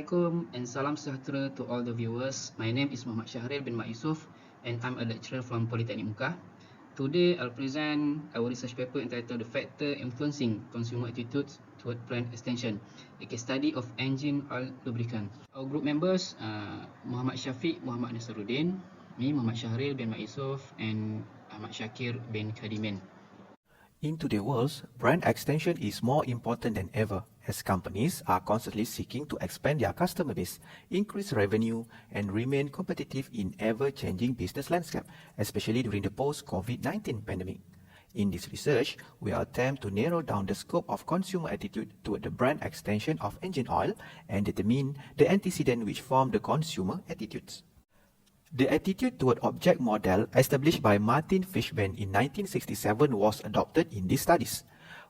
Assalamualaikum and salam sejahtera to all the viewers. My name is Muhammad Syahril bin Mak Yusof and I'm a lecturer from Polytechnic Muka. Today I'll present our research paper entitled The Factor Influencing Consumer Attitudes Toward Brand Extension, a case study of engine oil lubricant. Our group members Muhammad Syafiq Muhammad Nasaruddin, me Muhammad Syahril bin Mak Yusof and Ahmad Syakir bin Khadimin. In today's world, brand extension is more important than ever as companies are constantly seeking to expand their customer base, increase revenue, and remain competitive in ever-changing business landscape, especially during the post-COVID-19 pandemic. In this research, we attempt to narrow down the scope of consumer attitude toward the brand extension of engine oil and determine the antecedent which form the consumer attitudes. The attitude toward object model established by Martin Fishburne in 1967 was adopted in these studies.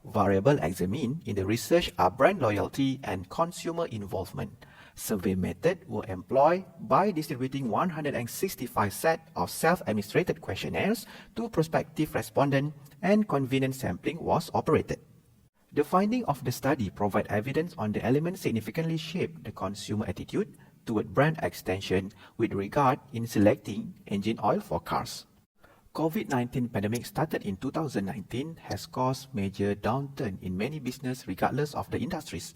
Variables examined in the research are brand loyalty and consumer involvement. Survey methods were employed by distributing 165 sets of self-administrated questionnaires to prospective respondents and convenient sampling was operated. The findings of the study provide evidence on the elements significantly shape the consumer attitude toward brand extension with regard in selecting engine oil for cars. COVID-19 pandemic started in 2019 has caused major downturn in many business regardless of the industries.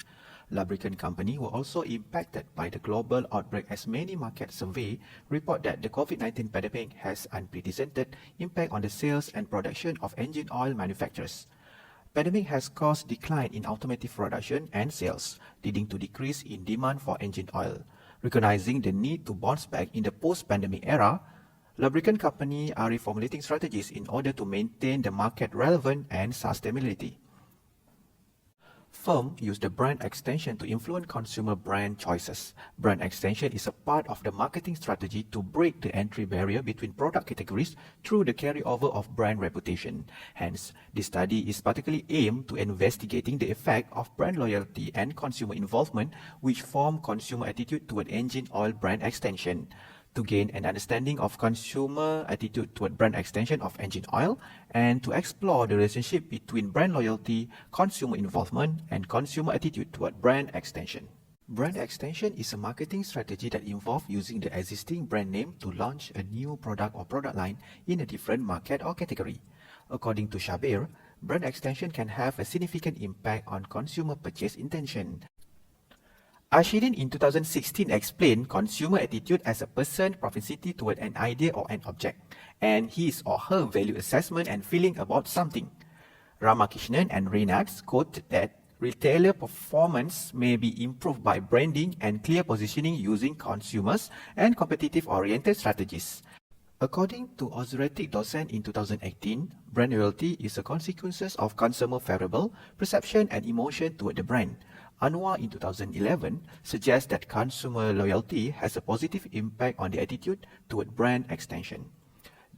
Lubricant companies were also impacted by the global outbreak as many market surveys report that the COVID-19 pandemic has unprecedented impact on the sales and production of engine oil manufacturers. Pandemic has caused decline in automotive production and sales, leading to decrease in demand for engine oil. Recognizing the need to bounce back in the post-pandemic era, lubricant companies are reformulating strategies in order to maintain the market relevance and sustainability. Firms use the brand extension to influence consumer brand choices. Brand extension is a part of the marketing strategy to break the entry barrier between product categories through the carryover of brand reputation. Hence, this study is particularly aimed to investigating the effect of brand loyalty and consumer involvement which form consumer attitude toward engine oil brand extension. To gain an understanding of consumer attitude toward brand extension of engine oil and to explore the relationship between brand loyalty, consumer involvement, and consumer attitude toward brand extension. Brand extension is a marketing strategy that involves using the existing brand name to launch a new product or product line in a different market or category. According to Shabir, brand extension can have a significant impact on consumer purchase intention. Ashirin in 2016 explained consumer attitude as a person's propensity toward an idea or an object, and his or her value assessment and feeling about something. Ramakrishnan and Reynolds quoted that retailer performance may be improved by branding and clear positioning using consumers and competitive-oriented strategies. According to Ozretic Docent in 2018, brand loyalty is a consequence of consumer favorable perception and emotion toward the brand. Anwar in 2011 suggests that consumer loyalty has a positive impact on the attitude toward brand extension.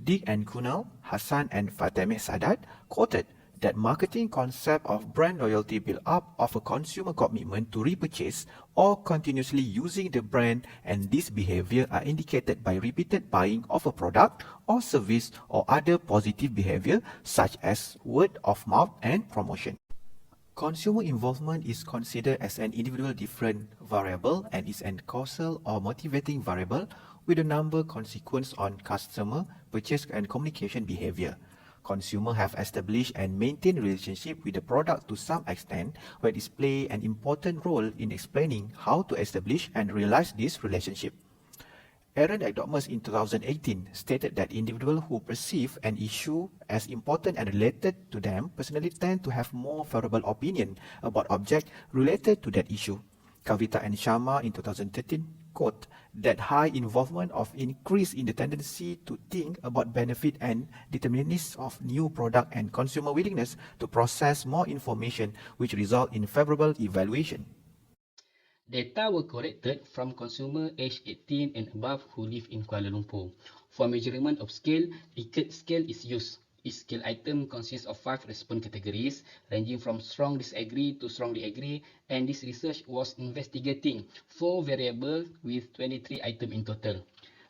Dick and Kunal, Hassan and Fatemeh Sadat quoted that marketing concept of brand loyalty build up of a consumer commitment to repurchase or continuously using the brand, and this behavior are indicated by repeated buying of a product or service or other positive behavior such as word of mouth and promotion. Consumer involvement is considered as an individual different variable and is a causal or motivating variable with a number consequence on customer purchase and communication behavior. Consumers have established and maintained relationship with the product to some extent, where it plays an important role in explaining how to establish and realize this relationship. Aaron Ekdogmus in 2018 stated that individuals who perceive an issue as important and related to them personally tend to have more favorable opinion about objects related to that issue. Kavita and Sharma in 2013 quote that high involvement of increase in the tendency to think about benefit and determinism of new product and consumer willingness to process more information which result in favorable evaluation. Data were collected from consumers aged 18 and above who live in Kuala Lumpur. For measurement of scale, Likert scale is used. Each scale item consists of 5 response categories, ranging from strong disagree to strongly agree, and this research was investigating 4 variables with 23 items in total.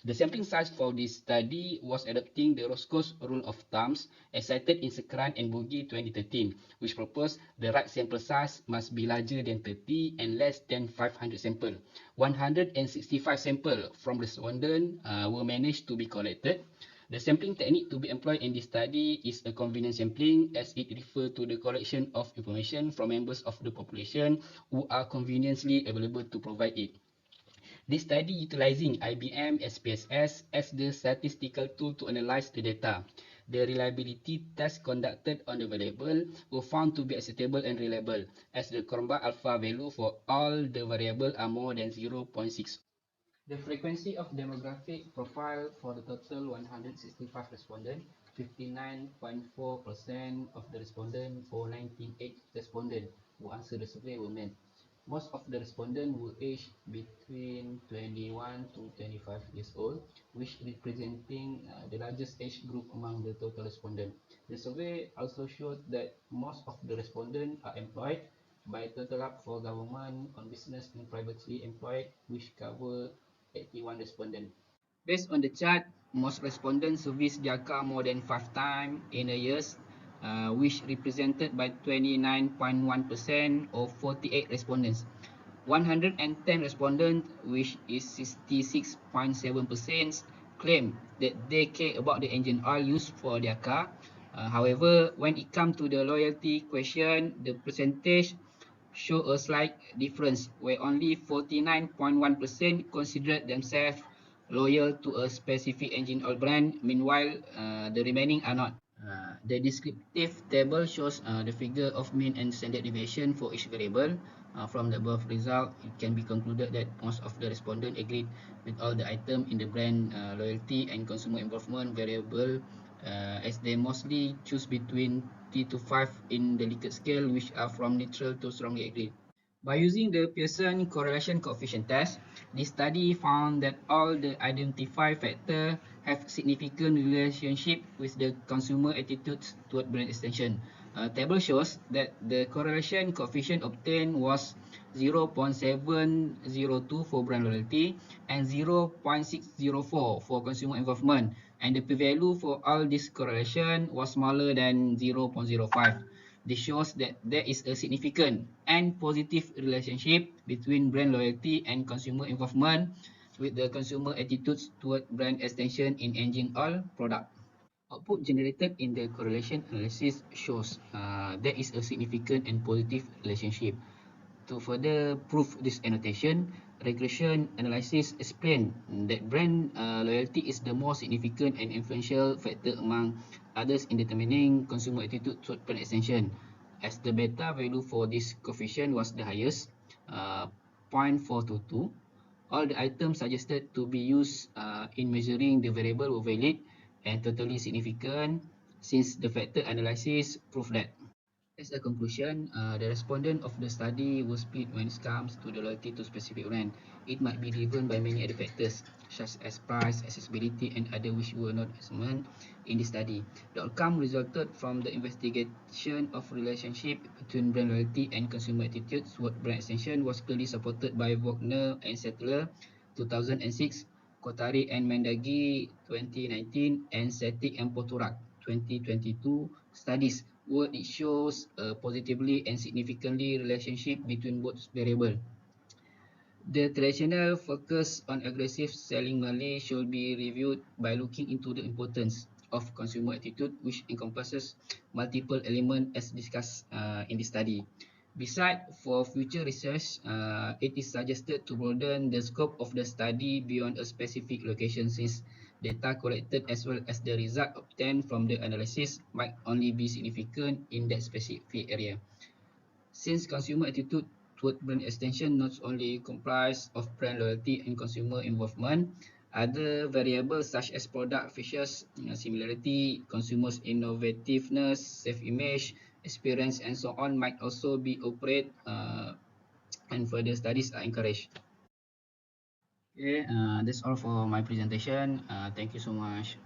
The sampling size for this study was adopting the Roscoe's rule of thumbs as cited in Sekran and Bogie 2013, which proposed the right sample size must be larger than 30 and less than 500 samples. 165 samples from respondents were managed to be collected. The sampling technique to be employed in this study is a convenient sampling as it refers to the collection of information from members of the population who are conveniently available to provide it. This study utilizing IBM SPSS as the statistical tool to analyze the data. The reliability tests conducted on the variable were found to be acceptable and reliable, as the Cronbach alpha value for all the variables are more than 0.6. The frequency of demographic profile for the total 165 respondents, 59.4% of the respondents or 98 respondents who answered the survey were men. Most of the respondents were aged between 21 to 25 years old, which representing the largest age group among the total respondents. The survey also showed that most of the respondents are employed by Total Hub for Government on Business and Privately Employed, which cover 81 respondents. Based on the chart, most respondents service their car more than 5 times in a year, which represented by 29.1% or 48 respondents. 110 respondents, which is 66.7%, claim that they care about the engine oil used for their car. However, when it comes to the loyalty question, the percentage show a slight difference where only 49.1% considered themselves loyal to a specific engine oil brand, meanwhile the remaining are not. The descriptive table shows the figure of mean and standard deviation for each variable. From the above result, it can be concluded that most of the respondents agreed with all the items in the brand loyalty and consumer involvement variable, as they mostly choose between 3 to 5 in the Likert scale, which are from neutral to strongly agreed. By using the Pearson correlation coefficient test, this study found that all the identified factors have significant relationship with the consumer attitudes toward brand extension. Table shows that the correlation coefficient obtained was 0.702 for brand loyalty and 0.604 for consumer involvement, and the p-value for all this correlation was smaller than 0.05. This shows that there is a significant and positive relationship between brand loyalty and consumer involvement with the consumer attitudes toward brand extension in engine oil product. Output generated in the correlation analysis shows there is a significant and positive relationship. To further prove this annotation, regression analysis explain that brand loyalty is the most significant and influential factor among others in determining consumer attitude toward brand extension, as the beta value for this coefficient was the highest, 0.422. All the items suggested to be used in measuring the variable were valid and totally significant, since the factor analysis proved that. As a conclusion, the respondent of the study was split when it comes to the loyalty to specific brand. It might be driven by many other factors, such as price, accessibility, and other which were not examined in the study. The outcome resulted from the investigation of relationship between brand loyalty and consumer attitudes toward brand extension was clearly supported by Wagner and Settler 2006, Kotari and Mendagi 2019, and Setik and Poturak 2022 studies where it shows a positively and significantly relationship between both variables. The traditional focus on aggressive selling only should be reviewed by looking into the importance of consumer attitude, which encompasses multiple elements as discussed in the study. Besides, for future research, it is suggested to broaden the scope of the study beyond a specific location, since data collected as well as the result obtained from the analysis might only be significant in that specific area. Since consumer attitude toward brand extension not only comprise of brand loyalty and consumer involvement, other variables such as product features, similarity, consumers' innovativeness, self-image, experience, and so on might also be operate and further studies are encouraged. Okay, that's all for my presentation. Thank you so much.